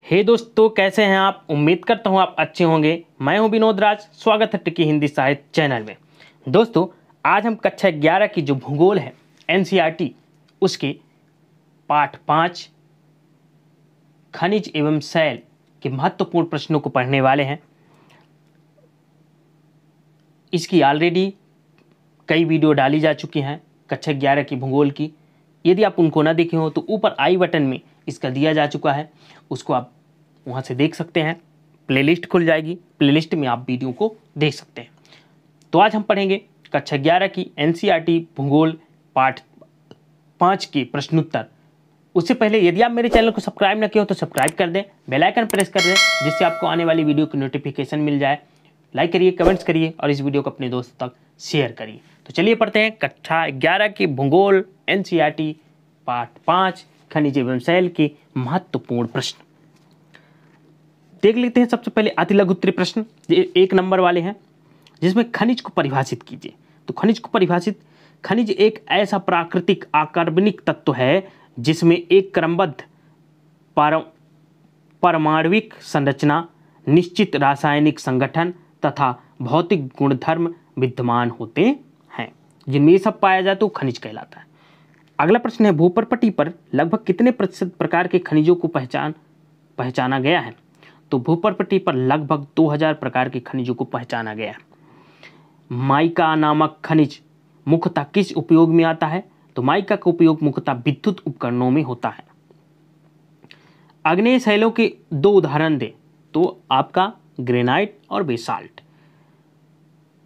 हे दोस्तों, कैसे हैं आप। उम्मीद करता हूं आप अच्छे होंगे। मैं हूं विनोद राज। स्वागत है ट्रिकी हिंदी साहित्य चैनल में। दोस्तों, आज हम कक्षा 11 की जो भूगोल है एनसीईआरटी उसके पाठ 5 खनिज एवं शैल के महत्वपूर्ण प्रश्नों को पढ़ने वाले हैं। इसकी ऑलरेडी कई वीडियो डाली जा चुकी हैं कक्षा 11 की भूगोल की। यदि आप उनको ना देखे हो तो ऊपर आई बटन में इसका दिया जा चुका है, उसको आप वहाँ से देख सकते हैं। प्लेलिस्ट खुल जाएगी, प्लेलिस्ट में आप वीडियो को देख सकते हैं। तो आज हम पढ़ेंगे कक्षा 11 की एनसीईआरटी भूगोल पाठ 5 के प्रश्नोत्तर। उससे पहले यदि आप मेरे चैनल को सब्सक्राइब न किए हो तो सब्सक्राइब कर दें, बेल आइकन प्रेस कर दें, जिससे आपको आने वाली वीडियो की नोटिफिकेशन मिल जाए। लाइक करिए, कमेंट्स करिए और इस वीडियो को अपने दोस्तों तक शेयर करिए। तो चलिए पढ़ते हैं कक्षा 11 की भूगोल एनसीईआरटी पाठ 5 खनिज एवं शैल के महत्वपूर्ण प्रश्न। देख लेते हैं सबसे पहले अति लघु उत्तरीय प्रश्न, ये 1 नंबर वाले हैं, जिसमें खनिज को परिभाषित कीजिए। तो खनिज को परिभाषित, खनिज एक ऐसा प्राकृतिक आकर्बनिक तत्व है जिसमें एक क्रमबद्ध परमाणविक संरचना, निश्चित रासायनिक संगठन तथा भौतिक गुणधर्म विद्यमान होते हैं। जिनमें ये सब पाया जाए तो खनिज कहलाता है। अगला प्रश्न है, भूपर्पटी पर लगभग कितने प्रतिशत प्रकार के खनिजों को पहचाना गया है। तो भूपर्पटी पर लगभग 2000 प्रकार के खनिजों को पहचाना गया है। माइका नामक खनिज मुख्यतः किस उपयोग में आता है। तो माइका का उपयोग मुख्यतः विद्युत उपकरणों में होता है। आग्नेय शैलों के 2 उदाहरण दें। तो आपका ग्रेनाइट और बेसाल्ट।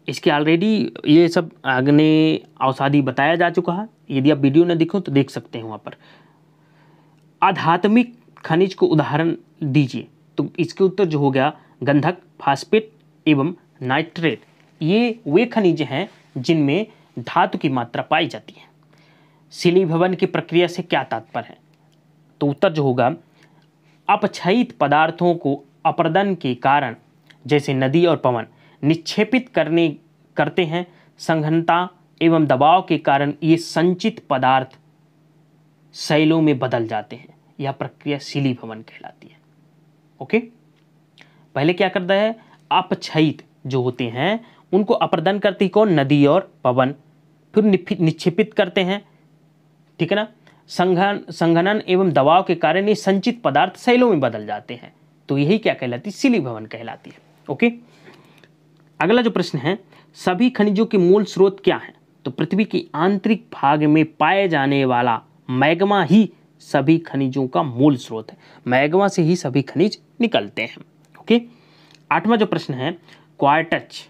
इसके ऑलरेडी ये सब आग्नेय अवसादी बताया जा चुका है। यदि आप वीडियो न देखो तो देख सकते हैं वहां पर। आध्यात्मिक खनिज को उदाहरण दीजिए। तो इसके उत्तर जो हो गया गंधक, फास्फेट एवं नाइट्रेट। ये वे खनिज हैं जिनमें धातु की मात्रा पाई जाती है। शिलीभवन की प्रक्रिया से क्या तात्पर्य है। तो उत्तर जो होगा अपक्षयित पदार्थों को अपरदन के कारण जैसे नदी और पवन निक्षेपित करते हैं। संघनता एवं दबाव के कारण ये संचित पदार्थ शैलों में बदल जाते हैं। यह प्रक्रिया शिलीभवन कहलाती है। ओके, पहले क्या करता है, अपक्षयित जो होते हैं उनको अपर्दन करती कौन, नदी और पवन, फिर निक्षेपित करते हैं। ठीक है ना। संघनन एवं दबाव के कारण ये संचित पदार्थ शैलों में बदल जाते हैं। तो यही क्या कहलाती है, शिलीभवन कहलाती है। ओके, अगला जो प्रश्न है, सभी खनिजों के मूल स्रोत क्या है। तो पृथ्वी के आंतरिक भाग में पाए जाने वाला मैग्मा ही सभी खनिजों का मूल स्रोत है। मैग्मा से ही सभी खनिज निकलते हैं। ओके, 8वां जो प्रश्न है, क्वार्ट्ज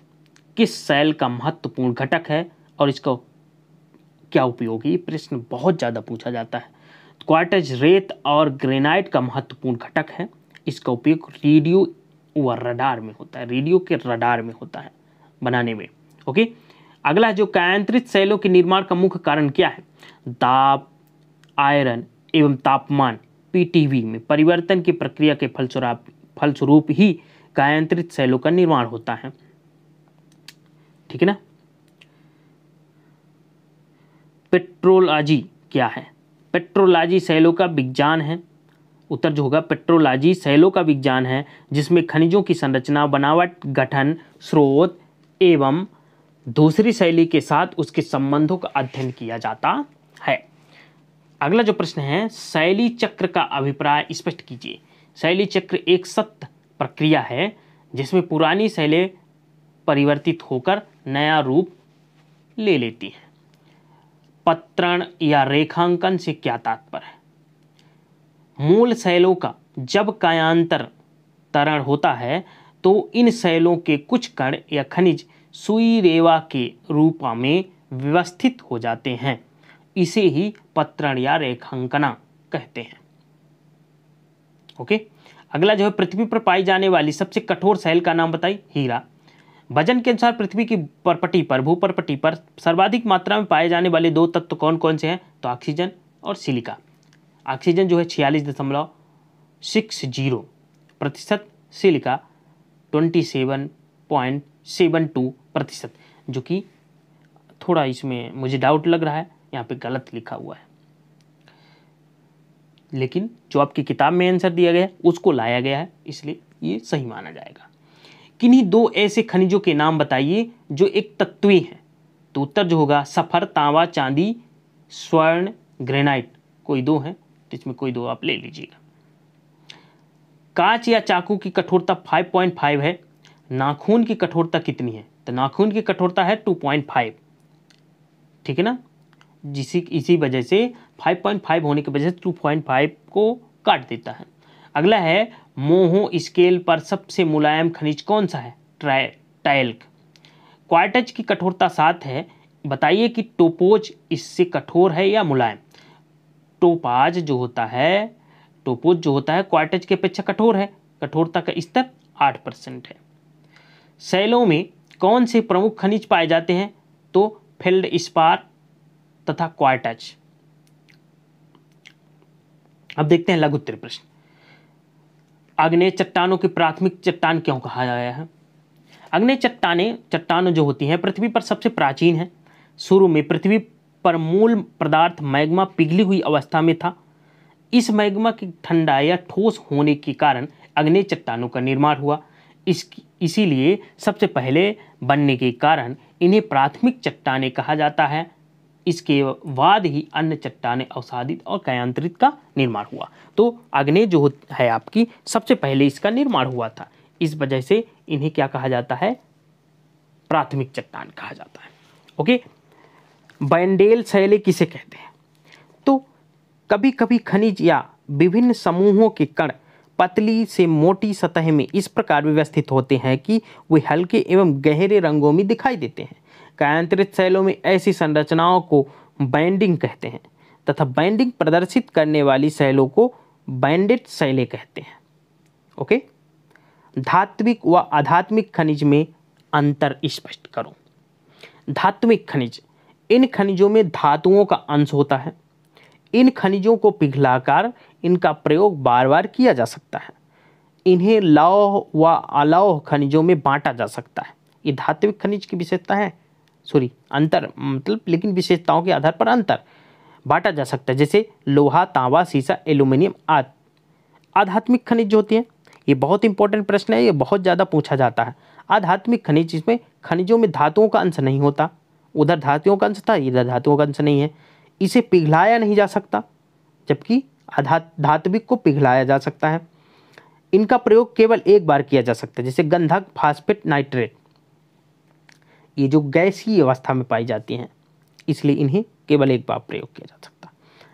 किस शैल का महत्वपूर्ण घटक है और इसका क्या उपयोग है। ये प्रश्न बहुत ज़्यादा पूछा जाता है। क्वार्ट्ज रेत और ग्रेनाइट का महत्वपूर्ण घटक है। इसका उपयोग रेडियो व रडार में होता है, रेडियो के रडार में होता है बनाने में। ओके, अगला जो कायांतरित शैलों के निर्माण का मुख्य कारण क्या है। दाब, आयरन एवं तापमान पीटीवी में परिवर्तन की प्रक्रिया के फलस्वरूप ही कायांतरित शैलों का निर्माण होता है। ठीक है ना। पेट्रोलॉजी क्या है। पेट्रोलॉजी शैलों का विज्ञान है। उत्तर जो होगा पेट्रोलॉजी शैलों का विज्ञान है जिसमें खनिजों की संरचना, बनावट, गठन, स्रोत एवं दूसरी शैली के साथ उसके संबंधों का अध्ययन किया जाता है। अगला जो प्रश्न है, शैली चक्र का अभिप्राय स्पष्ट कीजिए। शैली चक्र एक सतत प्रक्रिया है जिसमें पुरानी शैलें परिवर्तित होकर नया रूप ले लेती हैं। पत्रण या रेखांकन से क्या तात्पर्य है। मूल शैलों का जब कायांतरण होता है तो इन शैलों के कुछ कण या खनिज सुई रेवा के रूप में व्यवस्थित हो जाते हैं। इसे ही पत्रण या रेखांकना कहते हैं। ओके, अगला जो है, पृथ्वी पर पाई जाने वाली सबसे कठोर शैल का नाम बताइए। हीरा। वजन के अनुसार पृथ्वी की भूपर्पटी पर सर्वाधिक मात्रा में पाए जाने वाले 2 तत्व कौन कौन से हैं। तो ऑक्सीजन और सिलिका। ऑक्सीजन जो है 46.60%, सिलिका 27.72%, जो कि थोड़ा इसमें मुझे डाउट लग रहा है, यहाँ पे गलत लिखा हुआ है। लेकिन जो आपकी किताब में आंसर दिया गया है उसको लाया गया है, इसलिए ये सही माना जाएगा। किन्हीं दो ऐसे खनिजों के नाम बताइए जो एक तत्वीय हैं। तो उत्तर जो होगा सफर, तांबा, चांदी, स्वर्ण, ग्रेनाइट, कोई दो हैं, तो इसमें कोई दो आप ले लीजिएगा। कांच या चाकू की कठोरता 5.5 है, नाखून की कठोरता कितनी है? तो नाखून की कठोरता है 2.5, ठीक है ना। इसी वजह से 5.5 होने की वजह से 2.5 को काट देता है। अगला है मोहो स्केल पर सबसे मुलायम खनिज कौन सा है? टाइल्क। क्वार्टज की कठोरता 7 है, बताइए कि टोपोज इससे कठोर है या मुलायम? टोपोज जो होता है क्वार्टज के अपेक्षा कठोर है, कठोरता का स्तर 8% है। शैलों में कौन से प्रमुख खनिज पाए जाते हैं? तो फेल्डस्पार तथा क्वार्टज। अब देखते हैं लघु उत्तरीय प्रश्न। आग्नेय चट्टानों की प्राथमिक चट्टान क्यों कहा गया है? आग्नेय चट्टानें जो होती हैं पृथ्वी पर सबसे प्राचीन है। शुरू में पृथ्वी पर मूल पदार्थ मैग्मा पिघली हुई अवस्था में था। इस मैग्मा के ठंडा या ठोस होने के कारण आग्नेय चट्टानों का निर्माण हुआ। इसीलिए सबसे पहले बनने के कारण इन्हें प्राथमिक चट्टानें कहा जाता है। इसके बाद ही अन्य चट्टानें अवसादित और कायांतरित का निर्माण हुआ। तो आग्नेय जो है आपकी सबसे पहले इसका निर्माण हुआ था, इस वजह से इन्हें क्या कहा जाता है? प्राथमिक चट्टान कहा जाता है। ओके, बैंडेल शैलें किसे कहते हैं? तो कभी कभी खनिज या विभिन्न समूहों के कण पतली से मोटी सतह में इस प्रकार व्यवस्थित होते हैं कि वे हल्के एवं गहरे रंगों में दिखाई देते हैं। कायांतरित शैलों में ऐसी संरचनाओं को बैंडिंग कहते हैं तथा बैंडिंग प्रदर्शित करने वाली शैलों को बैंडेड शैलें कहते हैं। ओके, धात्विक व आध्यात्मिक खनिज में अंतर स्पष्ट करो। धात्विक खनिज, इन खनिजों में धातुओं का अंश होता है। इन खनिजों को पिघलाकर इनका प्रयोग बार बार किया जा सकता है। इन्हें लौह व अलौह खनिजों में बांटा जा सकता है। ये धात्विक खनिज की विशेषता है, अंतर मतलब, लेकिन विशेषताओं के आधार पर अंतर बांटा जा सकता है, जैसे लोहा, तांबा, सीसा, एल्यूमिनियम आदि। आध्यात्मिक खनिज जो होती हैं, ये बहुत इंपॉर्टेंट प्रश्न है, ये बहुत ज़्यादा पूछा जाता है। आध्यात्मिक खनिज, इसमें खनिजों में धातुओं का अंश नहीं होता, उधर धातुओं का अंश था, इधर धातुओं का अंश नहीं है। इसे पिघलाया नहीं जा सकता, जबकि धात्विक को पिघलाया जा सकता है। इनका प्रयोग केवल एक बार किया जा सकता है, जैसे गंधक, फास्फेट, नाइट्रेट, ये जो गैसीय अवस्था में पाई जाती हैं, इसलिए इन्हें केवल एक बार प्रयोग किया जा सकता है।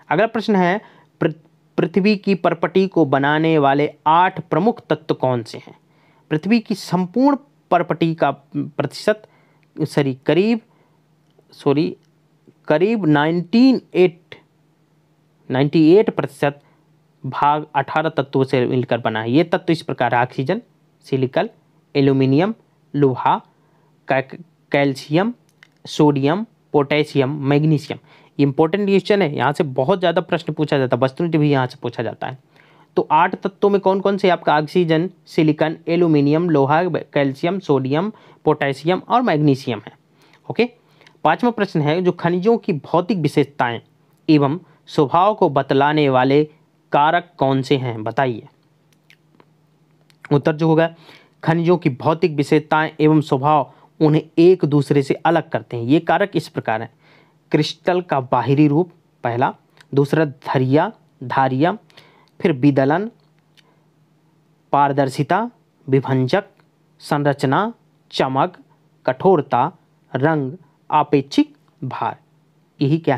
अगला प्रश्न है, पृथ्वी की परपटी को बनाने वाले 8 प्रमुख तत्व कौन से हैं? पृथ्वी की संपूर्ण परपटी का प्रतिशत करीब 98% भाग 18 तत्वों से मिलकर बना है। ये तत्व इस प्रकार: ऑक्सीजन, सिलिकन, एल्यूमिनियम, लोहा, calcium, sodium, potassium, magnesium. Important question है, यहाँ से बहुत ज़्यादा प्रश्न पूछा जाता है, वस्तुनिधि भी यहाँ से पूछा जाता है। तो 8 तत्वों में कौन कौन से? आपका ऑक्सीजन, सिलिकन, एल्यूमिनियम, लोहा, कैल्शियम, सोडियम, पोटेशियम और मैग्नीशियम है। ओके, 5वां प्रश्न है, जो खनिजों की भौतिक विशेषताएं एवं स्वभाव को बतलाने वाले कारक कौन से हैं, बताइए। उत्तर जो होगा, खनिजों की भौतिक विशेषताएं एवं स्वभाव उन्हें एक दूसरे से अलग करते हैं। ये कारक इस प्रकार हैं: क्रिस्टल का बाहरी रूप पहला, दूसरा धारिया, फिर विदलन, पारदर्शिता, विभंजक, संरचना, चमक, कठोरता, रंग, आपेक्षिक भार। यही क्या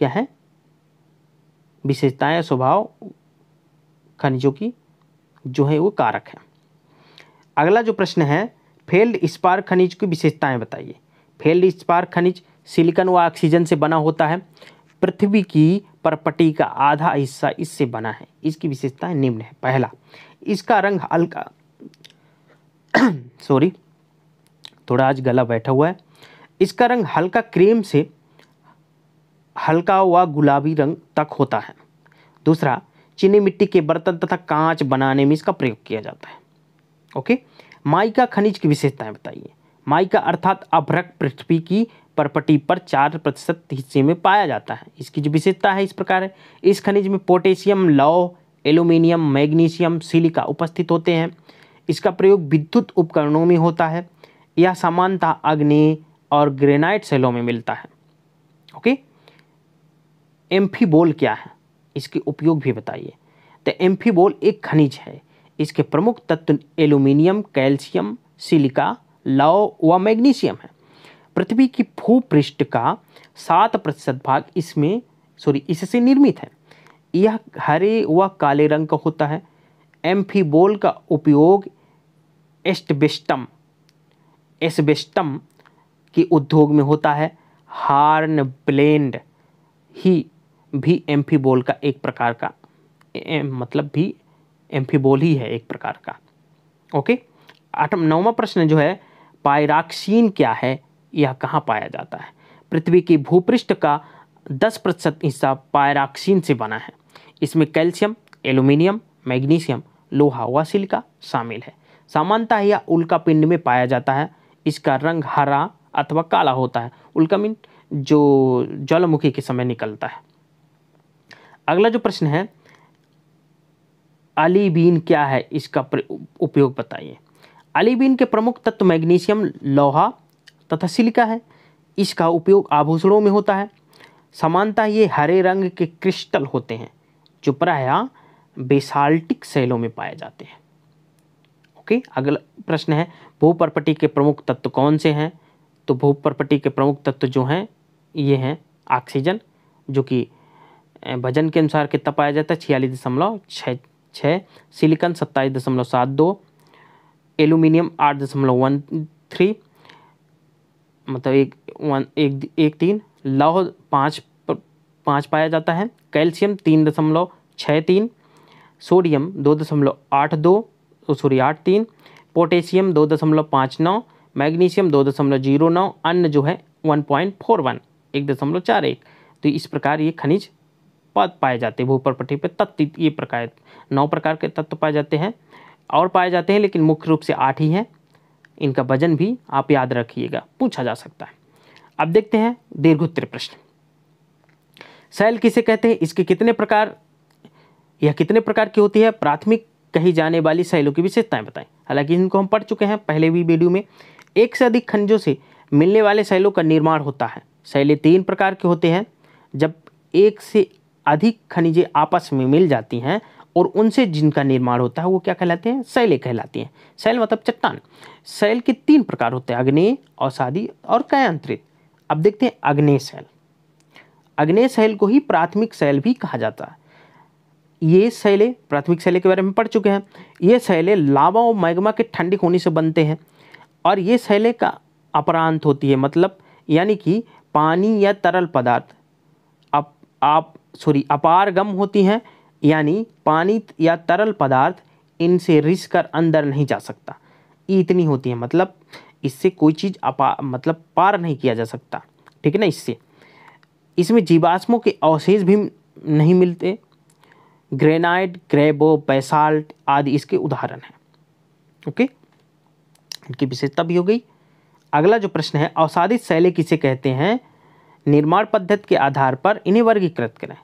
है? विशेषताएं, स्वभाव खनिजों की जो है वो कारक है। अगला जो प्रश्न है, फेल्डस्पार खनिज की विशेषताएं बताइए। फेल्डस्पार खनिज सिलिकन व ऑक्सीजन से बना होता है। पृथ्वी की परपटी का आधा हिस्सा इससे बना है। इसकी विशेषताएं निम्न है। पहला, इसका रंग हल्का थोड़ा आज गला बैठा हुआ है। इसका रंग हल्का क्रीम से हल्का व गुलाबी रंग तक होता है। दूसरा, चीनी मिट्टी के बर्तन तथा कांच बनाने में इसका प्रयोग किया जाता है। ओके, माइका खनिज की विशेषताएं बताइए। माइका अर्थात अभ्रक पृथ्वी की भूपर्पटी पर 4% हिस्से में पाया जाता है। इसकी जो विशेषता है इस प्रकार है, इस खनिज में पोटेशियम, लौह, एल्यूमिनियम, मैग्नीशियम, सिलिका उपस्थित होते हैं। इसका प्रयोग विद्युत उपकरणों में होता है। यह सामान्यतः आग्नेय और ग्रेनाइट शैलों में मिलता है। ओके, एम्फीबोल क्या है, इसके उपयोग भी बताइए। तो एम्फीबोल एक खनिज है। इसके प्रमुख तत्व एल्यूमिनियम, कैल्शियम, सिलिका, लौह व मैग्नीशियम है। पृथ्वी की भूपृष्ठ का 7% भाग इससे निर्मित है। यह हरे व काले रंग का होता है। एम्फीबोल का उपयोग एस्बेस्टम के उद्योग में होता है। हार्न ब्लेंड भी एम्फीबोल का एक प्रकार का भी एम्फीबोल ही है एक प्रकार का। ओके, 9वां प्रश्न जो है, पायरॉक्सीन क्या है, यह कहाँ पाया जाता है। पृथ्वी की भूपृष्ठ का 10% हिस्सा पायरॉक्सीन से बना है। इसमें कैल्शियम, एल्यूमिनियम, मैग्नीशियम, लोहा व सिलिका शामिल है। सामान्यतः यह उल्का पिंड में पाया जाता है। इसका रंग हरा अथवा काला होता है। उल्का पिंड जो ज्वालामुखी के समय निकलता है। अगला जो प्रश्न है, ऑलिबीन क्या है, इसका उपयोग बताइए। ऑलिबीन के प्रमुख तत्व मैग्नीशियम, लोहा तथा सिलिका है। इसका उपयोग आभूषणों में होता है। सामान्यतः ये हरे रंग के क्रिस्टल होते हैं जो प्रायः बेसाल्टिक शैलों में पाए जाते हैं। ओके, अगला प्रश्न है, भूपर्पटी के प्रमुख तत्व कौन से हैं। तो भूपर्पटी के प्रमुख तत्व जो हैं ये हैं ऑक्सीजन, जो कि वजन के अनुसार कितना पाया जाता है, 46.66, सिलिकॉन 27.72, एल्यूमिनियम 8.13, मतलब 1.13, लौह 5 पाया जाता है, कैल्शियम 3.63, सोडियम 2.83, पोटेशियम 2.59, मैग्नीशियम 2.09, अन्य जो है 1.41। तो इस प्रकार ये खनिज पाए जाते हैं भूपर्पटी पे। तत्व ये प्रकार 9 प्रकार के तत्व पाए जाते हैं और पाए जाते हैं, लेकिन मुख्य रूप से 8 ही हैं। इनका वजन भी आप याद रखिएगा, पूछा जा सकता है। अब देखते हैं दीर्घोत्तरीय प्रश्न। शैल किसे कहते हैं, इसके कितने प्रकार की होती है, प्राथमिक कही जाने वाली शैलों की विशेषताएं बताएं। हालांकि इनको हम पढ़ चुके हैं पहले भी वीडियो में। एक से अधिक खनिजों से मिलने वाले शैलों का निर्माण होता है। शैलें 3 प्रकार के होते हैं। जब एक से अधिक खनिजें आपस में मिल जाती हैं और उनसे जिनका निर्माण होता है वो क्या कहलाते हैं, शैलें कहलाती हैं। शैल मतलब चट्टान। शैल के 3 प्रकार होते हैं, आग्नेय, अवसादी और कायांतरित। अब देखते हैं आग्नेय शैल। आग्नेय शैल को ही प्राथमिक शैल भी कहा जाता है। ये शैलें प्राथमिक शैलें के बारे में पढ़ चुके हैं। ये शैलें लावा और मैग्मा के ठंडे होने से बनते हैं और ये शैलें का अपरांत होती है, मतलब यानी कि पानी या तरल पदार्थ अपारगम होती हैं, यानी पानी या तरल पदार्थ इनसे रिस कर अंदर नहीं जा सकता, इतनी होती है, मतलब इससे कोई चीज़ पार नहीं किया जा सकता। ठीक है ना। इसमें जीवाश्मों के अवशेष भी नहीं मिलते। ग्रेनाइट, ग्रेबो, बेसाल्ट आदि इसके उदाहरण हैं। ओके, इनकी विशेषता भी हो गई। अगला जो प्रश्न है, अवसादित शैलें किसे कहते हैं, निर्माण पद्धति के आधार पर इन्हें वर्गीकृत करें।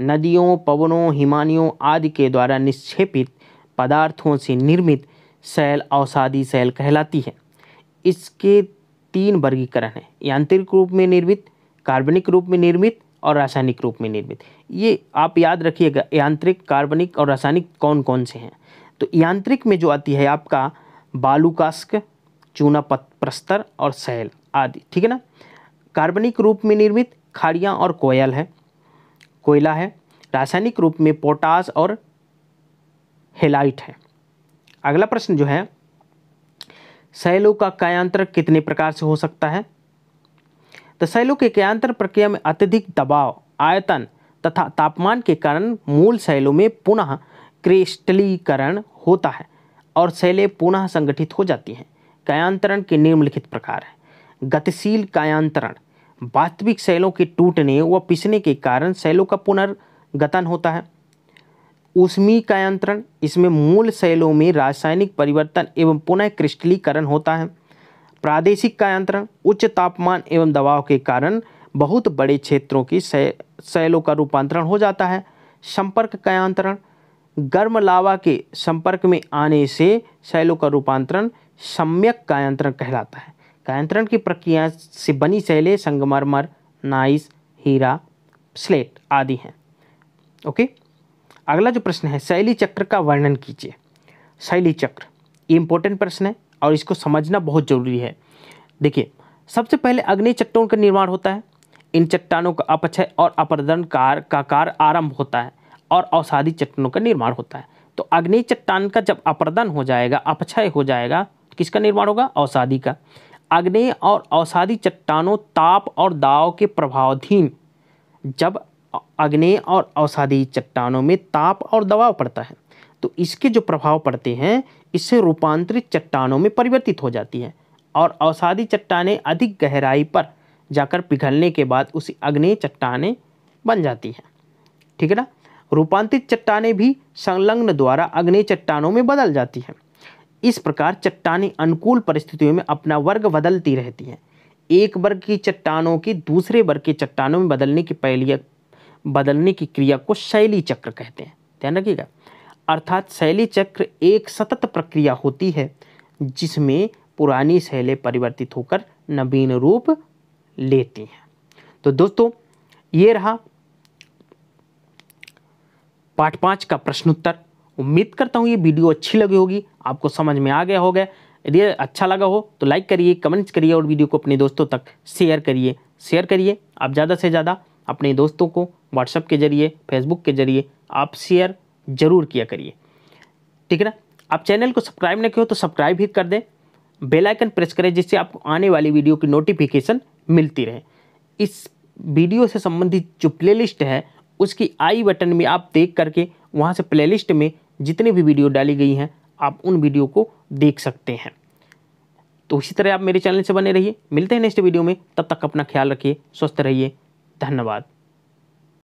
नदियों, पवनों, हिमानियों आदि के द्वारा निक्षेपित पदार्थों से निर्मित शैल अवसादी शैल कहलाती है। इसके 3 वर्गीकरण हैं, यांत्रिक रूप में निर्मित, कार्बनिक रूप में निर्मित और रासायनिक रूप में निर्मित। ये आप याद रखिएगा, यांत्रिक, कार्बनिक और रासायनिक कौन कौन से हैं। तो यांत्रिक में जो आती है आपका बालूकाष्क, चूना प्रस्तर और शैल आदि। ठीक है ना। कार्बनिक रूप में निर्मित खाड़ियाँ और कोयला है। रासायनिक रूप में पोटास और हेलाइट है। अगला प्रश्न जो है, शैलों का कायांतरण कितने प्रकार से हो सकता है। तो शैलों के कायांतरण प्रक्रिया में अत्यधिक दबाव, आयतन तथा तापमान के कारण मूल शैलों में पुनः क्रिस्टलीकरण होता है और शैलें पुनः संगठित हो जाती हैं। कायांतरण के निम्नलिखित प्रकार हैं। गतिशील कायांतरण, वास्तविक शैलों के टूटने व पिसने के कारण शैलों का पुनर्गठन होता है। ऊष्मीय कायांतरण, इसमें मूल शैलों में रासायनिक परिवर्तन एवं पुनः क्रिस्टलीकरण होता है। प्रादेशिक कायांतरण, उच्च तापमान एवं दबाव के कारण बहुत बड़े क्षेत्रों की शैलों का रूपांतरण हो जाता है। संपर्क कायांतरण, गर्म लावा के संपर्क में आने से शैलों का रूपांतरण सम्यक कायांतरण कहलाता है। कायांतरण की प्रक्रिया से बनी शैलें संगमरमर, नाइस, हीरा, स्लेट आदि हैं। ओके, अगला जो प्रश्न है, शैली चक्र का वर्णन कीजिए। शैली चक्र ये इंपॉर्टेंट प्रश्न है और इसको समझना बहुत जरूरी है। देखिए, सबसे पहले अग्नेय चट्टानों का निर्माण होता है। इन चट्टानों का अपक्षय और अपरदन का कार्य आरंभ होता है और अवसादी चट्टानों का निर्माण होता है। तो अग्नेय चट्टान का जब अपरदन हो जाएगा, अपक्षय हो जाएगा, तो किसका निर्माण होगा? अवसादी का। अग्नेय और अवसादी चट्टानों ताप और दबाव के प्रभावाधीन, जब अग्नेय और अवसादी चट्टानों में ताप और दबाव पड़ता है तो इसके जो प्रभाव पड़ते हैं इससे रूपांतरित चट्टानों में परिवर्तित हो जाती है और अवसादी चट्टानें अधिक गहराई पर जाकर पिघलने के बाद उसी अग्नेय चट्टानें बन जाती हैं। ठीक है ना। रूपांतरित चट्टानें भी संलग्न द्वारा अग्नेय चट्टानों में बदल जाती हैं। इस प्रकार चट्टानें अनुकूल परिस्थितियों में अपना वर्ग बदलती रहती हैं। एक वर्ग की चट्टानों की दूसरे वर्ग की चट्टानों में बदलने की क्रिया को शैली चक्र कहते हैं। ध्यान रखिएगा। अर्थात शैली चक्र एक सतत प्रक्रिया होती है जिसमें पुरानी शैलें परिवर्तित होकर नवीन रूप लेती हैं। तो दोस्तों, ये रहा पार्ट 5 का प्रश्नोत्तर। उम्मीद करता हूँ ये वीडियो अच्छी लगी होगी, आपको समझ में आ गया होगा। यदि अच्छा लगा हो तो लाइक करिए, कमेंट्स करिए और वीडियो को अपने दोस्तों तक शेयर करिए। आप ज़्यादा से ज़्यादा अपने दोस्तों को व्हाट्सएप के जरिए, फेसबुक के जरिए आप शेयर जरूर किया करिए। ठीक है ना। आप चैनल को सब्सक्राइब नहीं किए हो तो सब्सक्राइब भी कर दें, बेल आइकन प्रेस करें जिससे आपको आने वाली वीडियो की नोटिफिकेशन मिलती रहे। इस वीडियो से संबंधित जो प्लेलिस्ट है उसकी आई बटन में आप देख करके वहाँ से प्लेलिस्ट में जितनी भी वीडियो डाली गई हैं आप उन वीडियो को देख सकते हैं। तो इसी तरह आप मेरे चैनल से बने रहिए। मिलते हैं नेक्स्ट वीडियो में, तब तक अपना ख्याल रखिए, स्वस्थ रहिए। धन्यवाद।